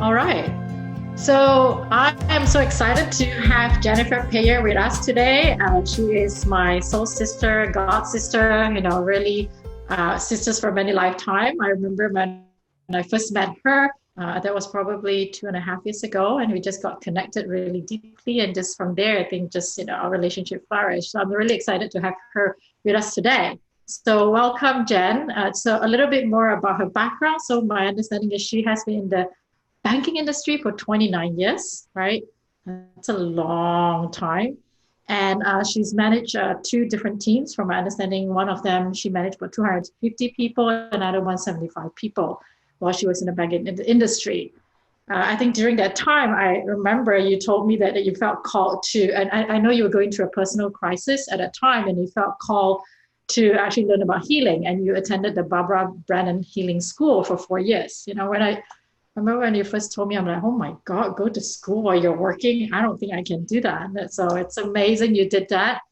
All right. So I am so excited to have Jennifer Payeur with us today. She is my soul sister, God sister, really sisters for many lifetime. I remember when I first met her, that was probably 2.5 years ago, and we just got connected really deeply. And just from there, I think just, our relationship flourished. So I'm really excited to have her with us today. So welcome, Jen. So a little bit more about her background. So my understanding is she has been in the banking industry for 29 years, right? That's a long time. And she's managed two different teams. From my understanding, one of them she managed for 250 people, another 175 people while she was in the banking industry. I think during that time, I remember you told me that you felt called to, and I know you were going through a personal crisis at that time, and you felt called to actually learn about healing, and you attended the Barbara Brennan Healing School for 4 years. When I remember when you first told me, I'm like, oh my God, go to school while you're working. I don't think I can do that. So it's amazing you did that.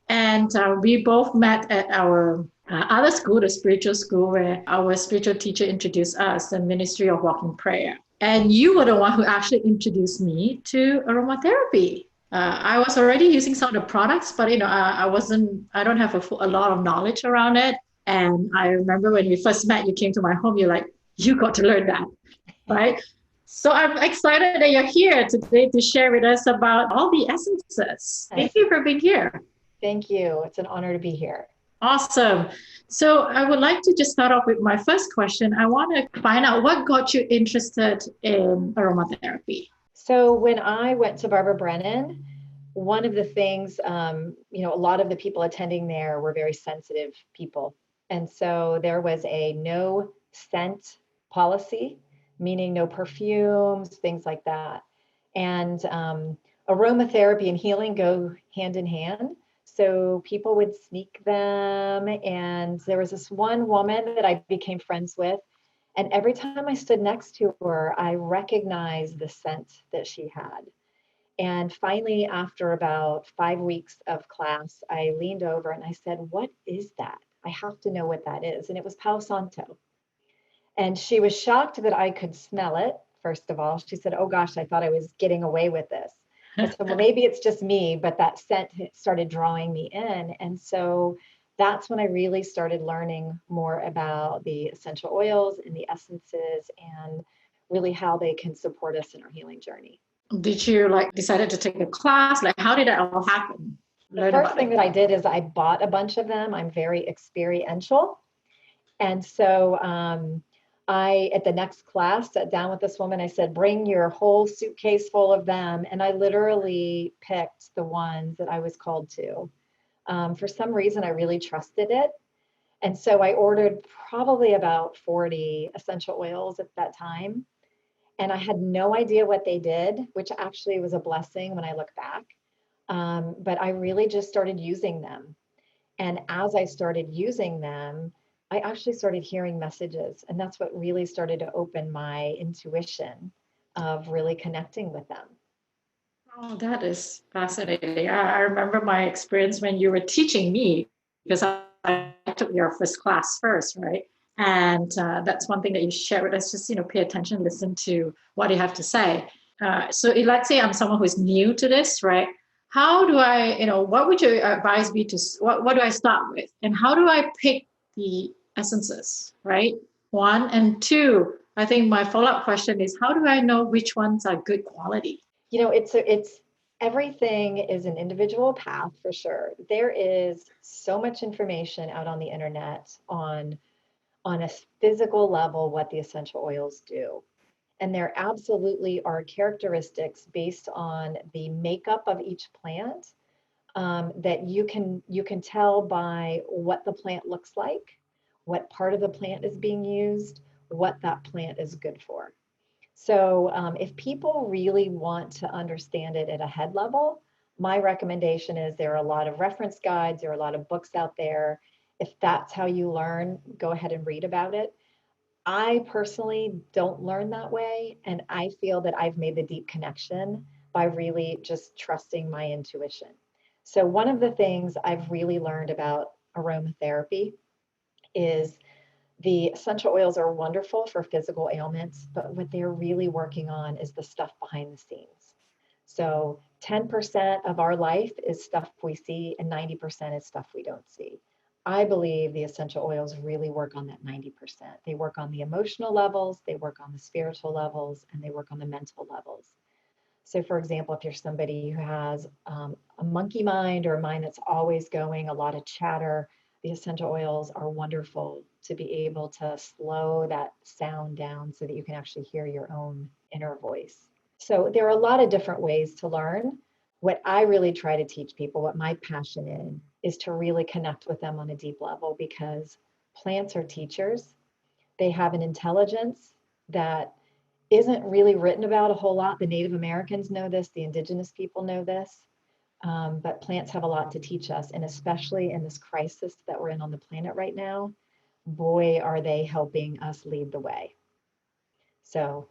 And we both met at our other school, the spiritual school, where our spiritual teacher introduced us, the Ministry of Walking Prayer. And you were the one who actually introduced me to aromatherapy. I was already using some of the products, but I don't have a lot of knowledge around it. And I remember when we first met, you came to my home, you're like, you got to learn that, right? So I'm excited that you're here today to share with us about all the essences. Thank you for being here. Thank you. It's an honor to be here. Awesome. So I would like to just start off with my first question. I want to find out what got you interested in aromatherapy. So when I went to Barbara Brennan, one of the things, a lot of the people attending there were very sensitive people. And so there was a no scent policy, meaning no perfumes, things like that. And aromatherapy and healing go hand in hand. So people would sneak them. And there was this one woman that I became friends with. And every time I stood next to her, I recognized the scent that she had. And finally, after about 5 weeks of class, I leaned over and I said, "What is that? I have to know what that is." And it was Palo Santo. And she was shocked that I could smell it, first of all. She said, "Oh gosh, I thought I was getting away with this." I said, "Well, maybe it's just me," but that scent started drawing me in. And so that's when I really started learning more about the essential oils and the essences and really how they can support us in our healing journey. Did you decided to take a class? Like, how did that all happen? The Learn first about thing it. that I did is I bought a bunch of them. I'm very experiential. And so I, at the next class, sat down with this woman. I said, "Bring your whole suitcase full of them." And I literally picked the ones that I was called to. For some reason, I really trusted it. And so I ordered probably about 40 essential oils at that time. And I had no idea what they did, which actually was a blessing when I look back. But I really just started using them. And as I started using them, I actually started hearing messages. And that's what really started to open my intuition of really connecting with them. Oh, that is fascinating. I remember my experience when you were teaching me because I took your first class first, right? And that's one thing that you share with us. Just pay attention, listen to what you have to say. So let's say I'm someone who's new to this, right? How do I, what would you advise me to? What do I start with, and how do I pick the essences, right? One and two. I think my follow-up question is, how do I know which ones are good quality? It's everything is an individual path for sure. There is so much information out on the internet on a physical level what the essential oils do. And there absolutely are characteristics based on the makeup of each plant that you can tell by what the plant looks like, what part of the plant is being used, what that plant is good for. So if people really want to understand it at a head level, my recommendation is there are a lot of reference guides, there are a lot of books out there. If that's how you learn, go ahead and read about it. I personally don't learn that way, and I feel that I've made the deep connection by really just trusting my intuition. So one of the things I've really learned about aromatherapy is The essential oils are wonderful for physical ailments, but what they're really working on is the stuff behind the scenes. So 10% of our life is stuff we see, and 90% is stuff we don't see. I believe the essential oils really work on that 90%. They work on the emotional levels, they work on the spiritual levels, and they work on the mental levels. So, for example, if you're somebody who has a monkey mind or a mind that's always going, a lot of chatter, the essential oils are wonderful to be able to slow that sound down so that you can actually hear your own inner voice. So, there are a lot of different ways to learn. What I really try to teach people, what my passion is to really connect with them on a deep level, because plants are teachers. They have an intelligence that isn't really written about a whole lot. The Native Americans know this, the indigenous people know this, but plants have a lot to teach us. And especially in this crisis that we're in on the planet right now, boy, are they helping us lead the way. So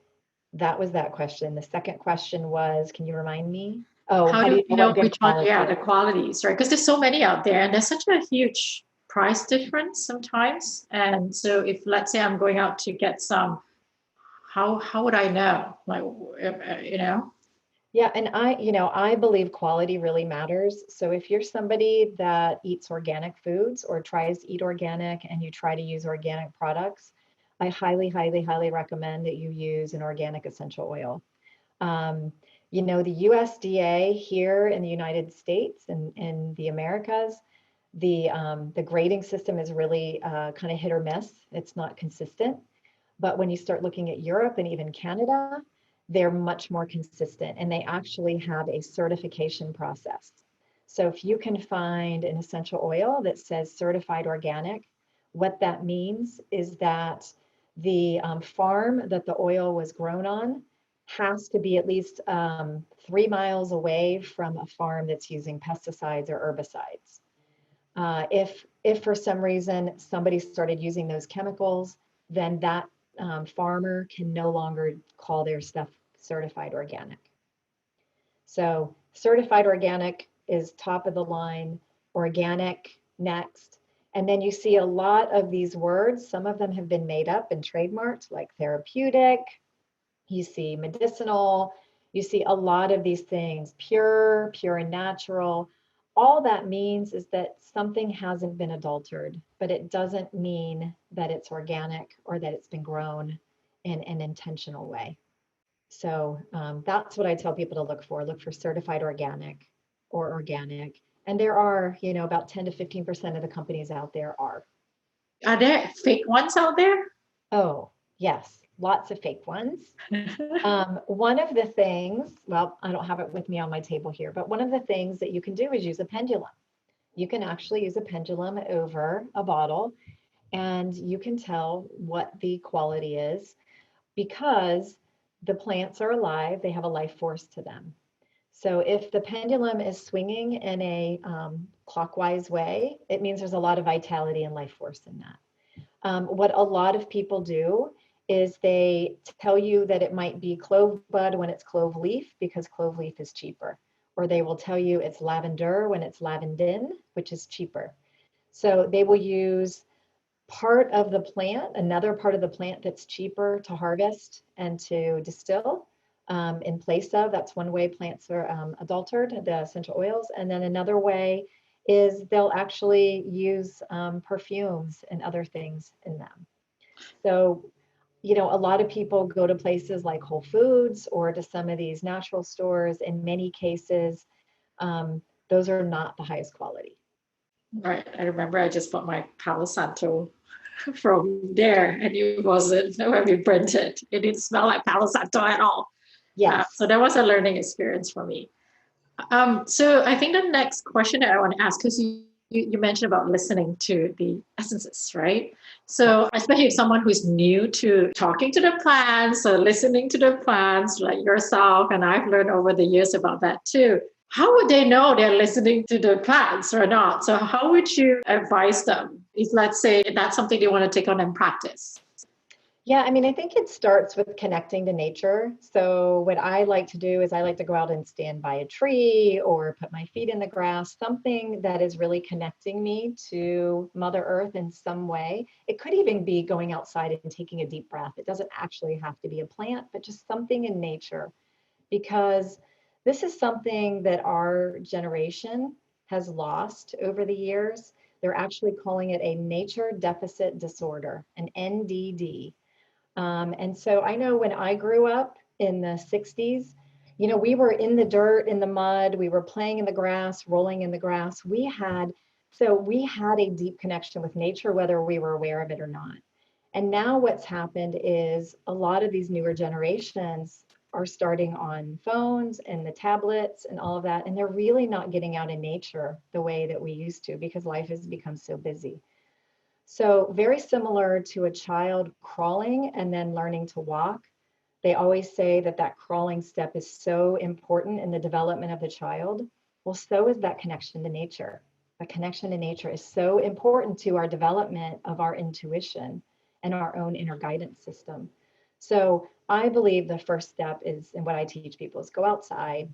that was that question. The second question was, can you remind me? Oh, How how do do you we know know what good which one? quality Yeah, is? the qualities, right? Because there's so many out there, and there's such a huge price difference sometimes. And so, if let's say I'm going out to get some, how would I know? Like, you know, Yeah, and I believe quality really matters. So if you're somebody that eats organic foods or tries to eat organic and you try to use organic products, I highly, highly, highly recommend that you use an organic essential oil. Um, the USDA here in the United States and in the Americas, the grading system is really kind of hit or miss. It's not consistent. But when you start looking at Europe and even Canada, they're much more consistent and they actually have a certification process. So if you can find an essential oil that says certified organic, what that means is that the farm that the oil was grown on has to be at least 3 miles away from a farm that's using pesticides or herbicides. If for some reason somebody started using those chemicals, then that farmer can no longer call their stuff certified organic. So certified organic is top of the line, organic next. And then you see a lot of these words. Some of them have been made up and trademarked, like therapeutic. You see medicinal. You see a lot of these things, pure, pure and natural. All that means is that something hasn't been adulterated, but it doesn't mean that it's organic or that it's been grown in an intentional way. So that's what I tell people to look for. Look for certified organic or organic. And there are, about 10 to 15% of the companies out there are. are there fake ones out there? Oh, yes, lots of fake ones. One of the things, well, I don't have it with me on my table here, but one of the things that you can do is use a pendulum. You can actually use a pendulum over a bottle and you can tell what the quality is because the plants are alive, they have a life force to them. So if the pendulum is swinging in a clockwise way, it means there's a lot of vitality and life force in that. What a lot of people do is they tell you that it might be clove bud when it's clove leaf because clove leaf is cheaper. Or they will tell you it's lavender when it's lavandin, which is cheaper. So they will use part of the plant, another part of the plant that's cheaper to harvest and to distill in place of. That's one way plants are adulterated, the essential oils. And then another way is they'll actually use perfumes and other things in them. So, a lot of people go to places like Whole Foods or to some of these natural stores. In many cases, those are not the highest quality. Right. I remember I just bought my Palo Santo from there, and it wasn't when we printed. It didn't smell like Palo Santo at all. Yes. So that was a learning experience for me. So I think the next question that I want to ask, because you mentioned about listening to the essences, right? Yes. So especially if someone who's new to talking to the plants or listening to the plants, like yourself, and I've learned over the years about that too. How would they know they're listening to the plants or not? So how would you advise them if, let's say, that's something they want to take on and practice? Yeah, I mean, I think it starts with connecting to nature. So, what I like to do is I like to go out and stand by a tree or put my feet in the grass, something that is really connecting me to Mother Earth in some way. It could even be going outside and taking a deep breath. It doesn't actually have to be a plant, but just something in nature, because this is something that our generation has lost over the years. They're actually calling it a nature deficit disorder, an NDD. And so I know when I grew up in the 60s, you know, we were in the dirt, in the mud, we were playing in the grass, rolling in the grass. So we had a deep connection with nature, whether we were aware of it or not. And now what's happened is a lot of these newer generations are starting on phones and the tablets and all of that, and they're really not getting out in nature the way that we used to because life has become so busy. So, very similar to a child crawling and then learning to walk. They always say that that crawling step is so important in the development of the child. Well, so is that connection to nature. That connection to nature is so important to our development of our intuition and our own inner guidance system. So, I believe the first step is, and what I teach people is go outside,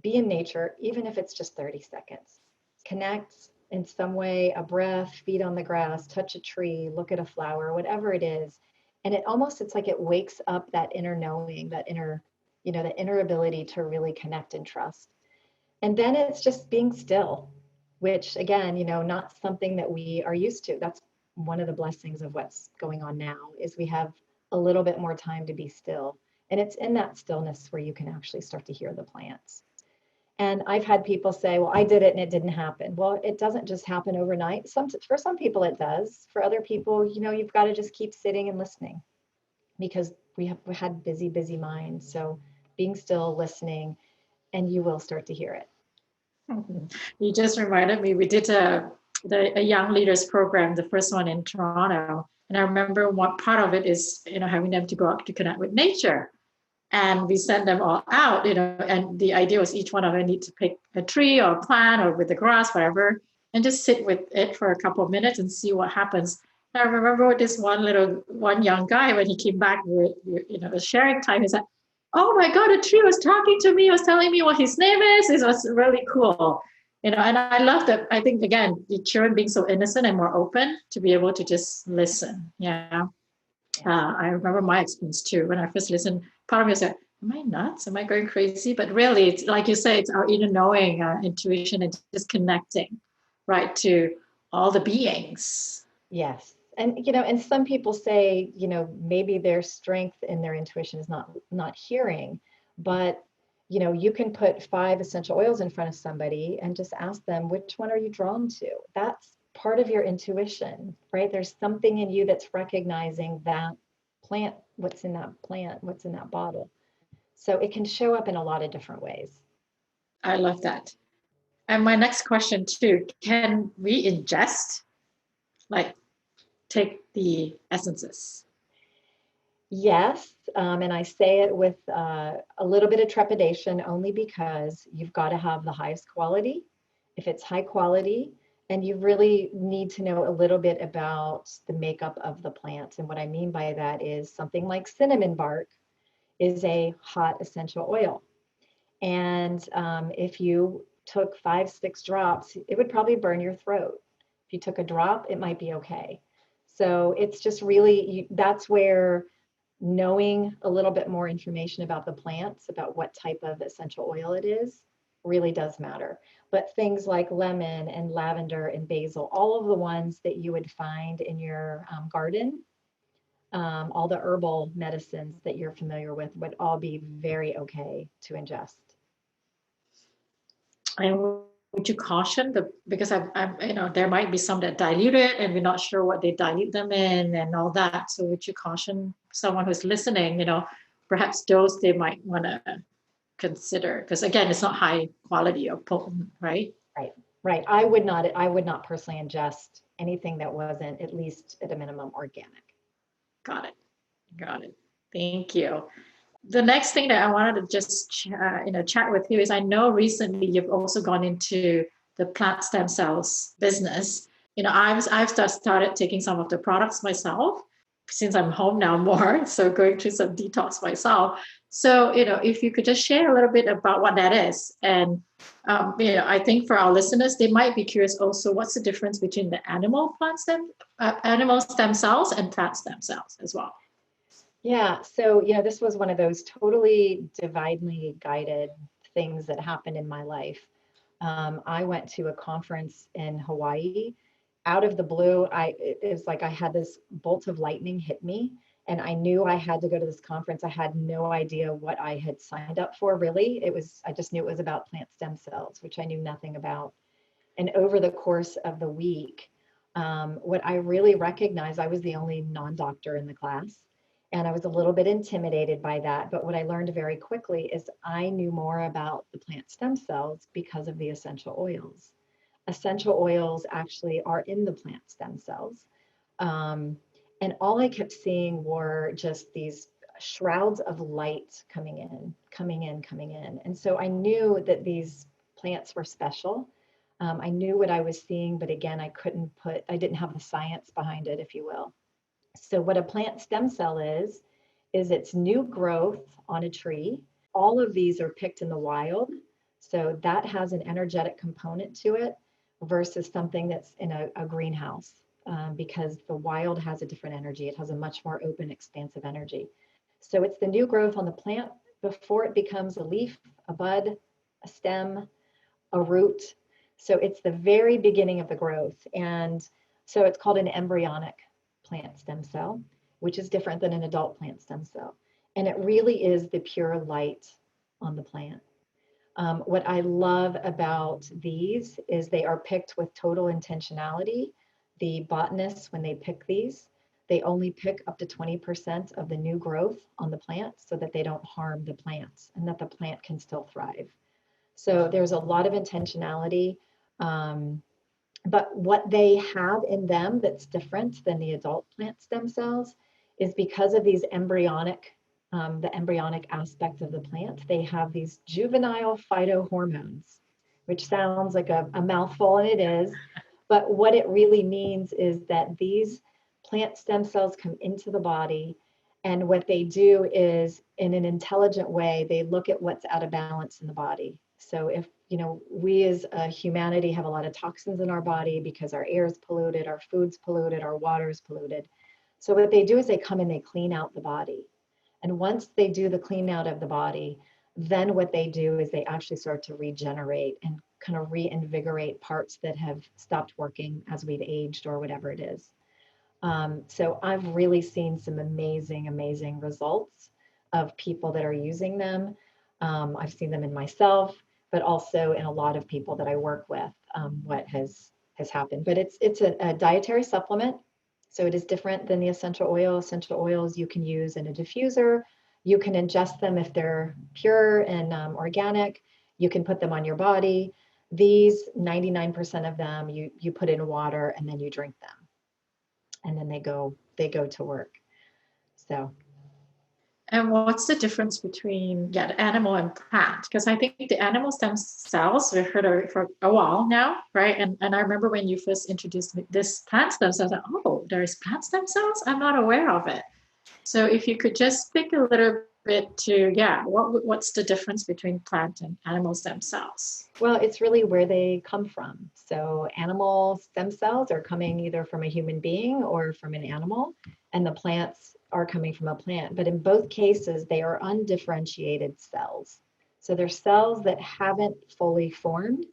be in nature, even if it's just 30 seconds. Connect in some way, a breath, feet on the grass, touch a tree, look at a flower, whatever it is. And it almost, it's like it wakes up that inner knowing, that inner, the inner ability to really connect and trust. And then it's just being still, which again, not something that we are used to. That's one of the blessings of what's going on now is we have a little bit more time to be still. And it's in that stillness where you can actually start to hear the plants. And I've had people say, well, I did it and it didn't happen. Well, it doesn't just happen overnight. For some people it does. For other people, you've got to just keep sitting and listening because we had busy, busy minds. So being still, listening, and you will start to hear it. You just reminded me, we did a young leaders program, the first one in Toronto. And I remember one part of it is, having them to go out to connect with nature. And we sent them all out, and the idea was each one of them need to pick a tree or a plant or with the grass, whatever, and just sit with it for a couple of minutes and see what happens. And I remember with this one young guy, when he came back with, the sharing time, he said, oh my God, the tree was talking to me, was telling me what his name is. It was really cool. And I love that. I think, again, the children being so innocent and more open to be able to just listen. Yeah. I remember my experience too. When I first listened, part of me was like, am I nuts? Am I going crazy? But really, it's like you say, it's our inner knowing, our intuition, and just connecting, right, to all the beings. Yes. And some people say, maybe their strength in their intuition is not hearing, but you can put 5 essential oils in front of somebody and just ask them, which one are you drawn to? That's part of your intuition, right? There's something in you that's recognizing that plant, what's in that plant, what's in that bottle. So it can show up in a lot of different ways. I love that. And my next question too, can we ingest, like take the essences? Yes, and I say it with a little bit of trepidation only because you've got to have the highest quality. If it's high quality, and you really need to know a little bit about the makeup of the plant. And what I mean by that is something like cinnamon bark is a hot essential oil. And if you took 5, 6 drops, it would probably burn your throat. If you took a drop, it might be okay. So it's just really, that's where knowing a little bit more information about the plants, about what type of essential oil it is, really does matter. But things like lemon and lavender and basil, all of the ones that you would find in your garden, all the herbal medicines that you're familiar with would all be very okay to ingest. And would you caution because there might be some that dilute it and we're not sure what they dilute them in and all that. So would you caution someone who's listening, perhaps those they might want to consider? Because again, it's not high quality or potent, right? Right. I would not personally ingest anything that wasn't at least at a minimum organic. Got it. Thank you. The next thing that I wanted to just chat with you is, I know recently you've also gone into the plant stem cells business. I've just started taking some of the products myself, since I'm home now more, so going through some detox myself. So, if you could just share a little bit about what that is. And, I think for our listeners, they might be curious also, what's the difference between the animal stem cells and plant stem cells as well? Yeah, so this was one of those totally divinely guided things that happened in my life. I went to a conference in Hawaii. Out of the blue, it was like I had this bolt of lightning hit me, and I knew I had to go to this conference. I had no idea what I had signed up for, really. I just knew it was about plant stem cells, which I knew nothing about. And over the course of the week, what I really recognized, I was the only non-doctor in the class, and I was a little bit intimidated by that. But what I learned very quickly is I knew more about the plant stem cells because of the essential oils. Essential oils actually are in the plant stem cells. Um, and all I kept seeing were just these shrouds of light coming in, coming in, coming in. And so I knew that these plants were special. I knew what I was seeing, but again, I didn't have the science behind it, if you will. So what a plant stem cell is it's new growth on a tree. All of these are picked in the wild. So that has an energetic component to it versus something that's in a greenhouse, because the wild has a different energy. It has a much more open, expansive energy. So it's the new growth on the plant before it becomes a leaf, a bud, a stem, a root. So it's the very beginning of the growth. And so it's called an embryonic plant stem cell, which is different than an adult plant stem cell. And it really is the pure light on the plant. What I love about these is they are picked with total intentionality. The botanists, when they pick these, they only pick up to 20% of the new growth on the plant so that they don't harm the plants and that the plant can still thrive. So there's a lot of intentionality. But what they have in them that's different than the adult plant stem cells is because of these the embryonic aspect of the plant, they have these juvenile phytohormones, which sounds like a mouthful, and it is. But what it really means is that these plant stem cells come into the body, and what they do is, in an intelligent way, they look at what's out of balance in the body. So if we as a humanity have a lot of toxins in our body because our air is polluted, our food's polluted, our water is polluted. So what they do is they come and they clean out the body. And once they do the clean out of the body, then what they do is they actually start to regenerate and kind of reinvigorate parts that have stopped working as we've aged or whatever it is. So I've really seen some amazing, amazing results of people that are using them. I've seen them in myself, but also in a lot of people that I work with, what has happened. But it's a dietary supplement. So it is different than the essential oil. Essential oils you can use in a diffuser. You can ingest them if they're pure and organic. You can put them on your body. These 99% of them you put in water and then you drink them, and then they go to work. So And what's the difference between the animal and plant? Because I think the animal stem cells, we've heard of it for a while now, right? And I remember when you first introduced this plant stem cells, I was like, oh, there's plant stem cells? I'm not aware of it. So if you could just speak a little bit to, what's the difference between plant and animal stem cells? well, it's really where they come from. So animal stem cells are coming either from a human being or from an animal, and the plants are coming from a plant. But in both cases, they are undifferentiated cells. So they're cells that haven't fully formed,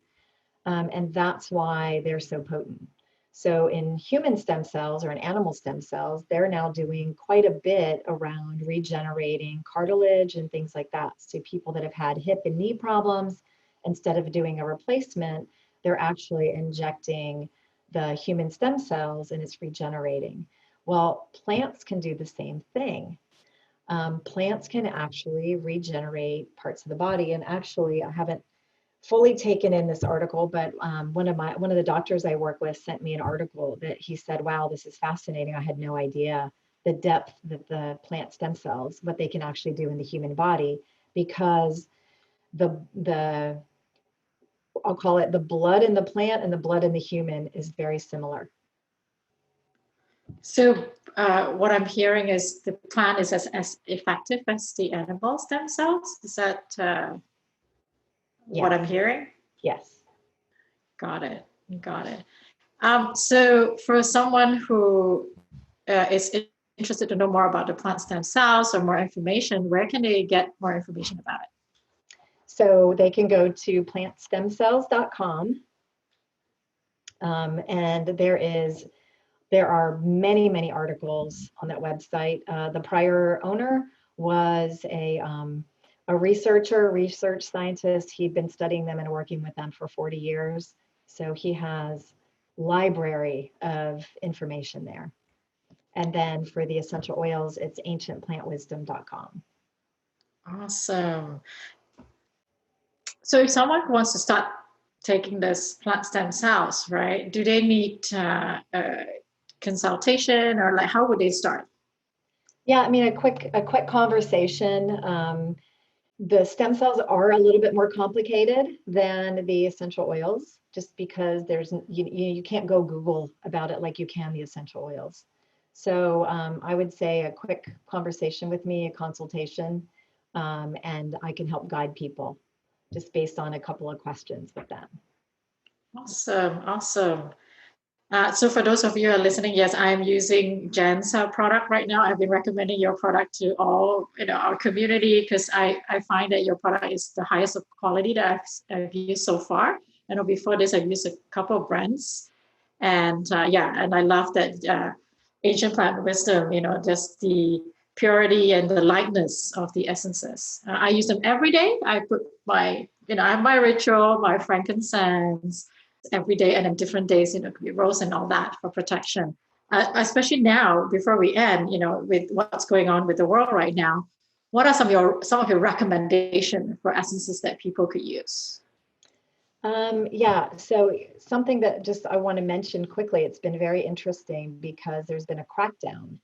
and that's why they're so potent. So in human stem cells or in animal stem cells, they're now doing quite a bit around regenerating cartilage and things like that. So people that have had hip and knee problems, instead of doing a replacement, they're actually injecting the human stem cells and it's regenerating. Well, plants can do the same thing. Plants can actually regenerate parts of the body. And actually, I haven't fully taken in this article, but one of the doctors I work with sent me an article that he said, wow, this is fascinating. I had no idea the depth that the plant stem cells, what they can actually do in the human body, because the I'll call it the blood in the plant and the blood in the human is very similar. So what I'm hearing is the plant is as effective as the animal stem cells. Is that what I'm hearing? Yes. Got it. Got it. So for someone who is interested to know more about the plant stem cells or more information, where can they get more information about it? So they can go to plantstemcells.com. And there are many, many articles on that website. The prior owner was a research scientist. He'd been studying them and working with them for 40 years. So he has library of information there. And then for the essential oils, it's ancientplantwisdom.com. Awesome. So if someone wants to start taking this plant stem cells, right, do they need consultation, or like how would they start? Yeah, I mean, a quick conversation. The stem cells are a little bit more complicated than the essential oils, just because you can't go Google about it like you can the essential oils. So I would say a quick conversation with me, a consultation, and I can help guide people just based on a couple of questions with them. Awesome, awesome. So for those of you who are listening, yes, I'm using Jen's product right now. I've been recommending your product to all our community because I find that your product is the highest of quality that I've used so far. And before this, I've used a couple of brands, and and I love that Ancient Plant Wisdom. Just the purity and the lightness of the essences. I use them every day. I put I have my ritual, my frankincense every day, and on different days, it could be rose and all that for protection. Especially now, before we end, with what's going on with the world right now, what are some of your recommendations for essences that people could use? So something that just I want to mention quickly, it's been very interesting because there's been a crackdown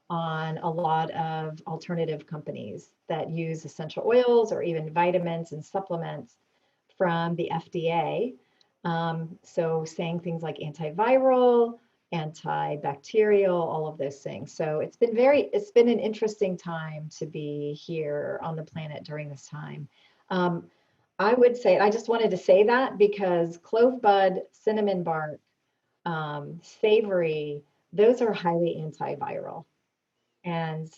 on a lot of alternative companies that use essential oils or even vitamins and supplements from the FDA. So saying things like antiviral, antibacterial, all of those things. So it's been an interesting time to be here on the planet during this time. I would say, I just wanted to say that because clove bud, cinnamon bark, savory, those are highly antiviral. And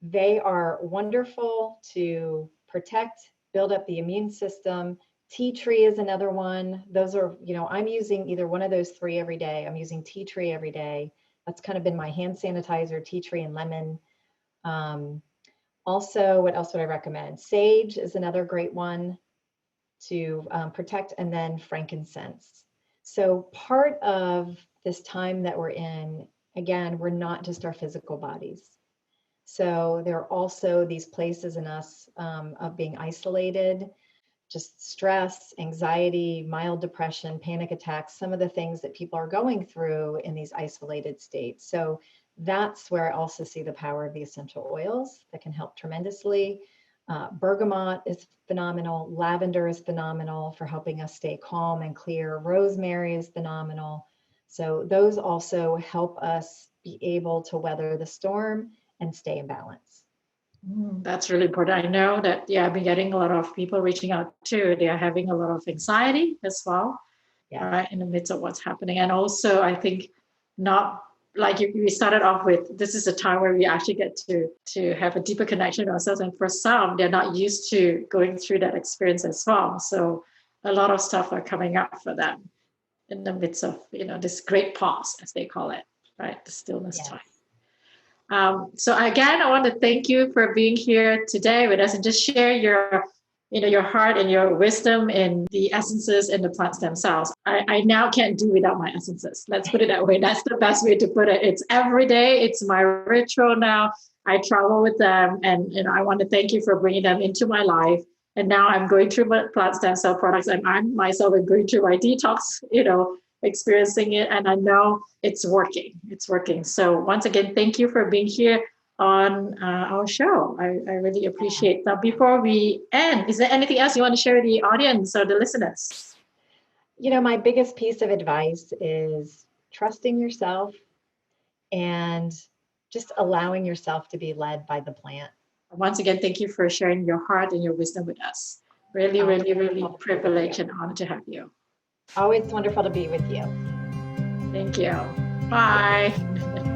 they are wonderful to protect, build up the immune system. Tea tree is another one. Those are, I'm using either one of those three every day. I'm using tea tree every day. That's kind of been my hand sanitizer, tea tree and lemon. Also, what else would I recommend? Sage is another great one to protect, and then frankincense. So part of this time that we're in, again, we're not just our physical bodies. So there are also these places in us of being isolated, just stress, anxiety, mild depression, panic attacks, some of the things that people are going through in these isolated states. So that's where I also see the power of the essential oils that can help tremendously. Bergamot is phenomenal. Lavender is phenomenal for helping us stay calm and clear. Rosemary is phenomenal. So those also help us be able to weather the storm and stay in balance. That's really important. I know that, I've been getting a lot of people reaching out too. They are having a lot of anxiety as well, right, in the midst of what's happening. And also, I think not like we started off with, this is a time where we actually get to have a deeper connection to ourselves. And for some, they're not used to going through that experience as well. So a lot of stuff are coming up for them in the midst of, this great pause, as they call it, right? The stillness time. So again, I want to thank you for being here today with us and just share your heart and your wisdom in the essences and the plant stem cells. I now can't do without my essences. Let's put it that way. That's the best way to put it. It's every day. It's my ritual now. I travel with them, and I want to thank you for bringing them into my life. And now I'm going through my plant stem cell products, and I'm myself going through my detox, experiencing it, and I know it's working. It's working. So once again, thank you for being here on our show. I really appreciate that. Before we end, is there anything else you want to share with the audience or the listeners? My biggest piece of advice is trusting yourself and just allowing yourself to be led by the plant. Once again, thank you for sharing your heart and your wisdom with us. Really, really, really privileged and honored to have you. Always wonderful to be with you. Thank you. Bye.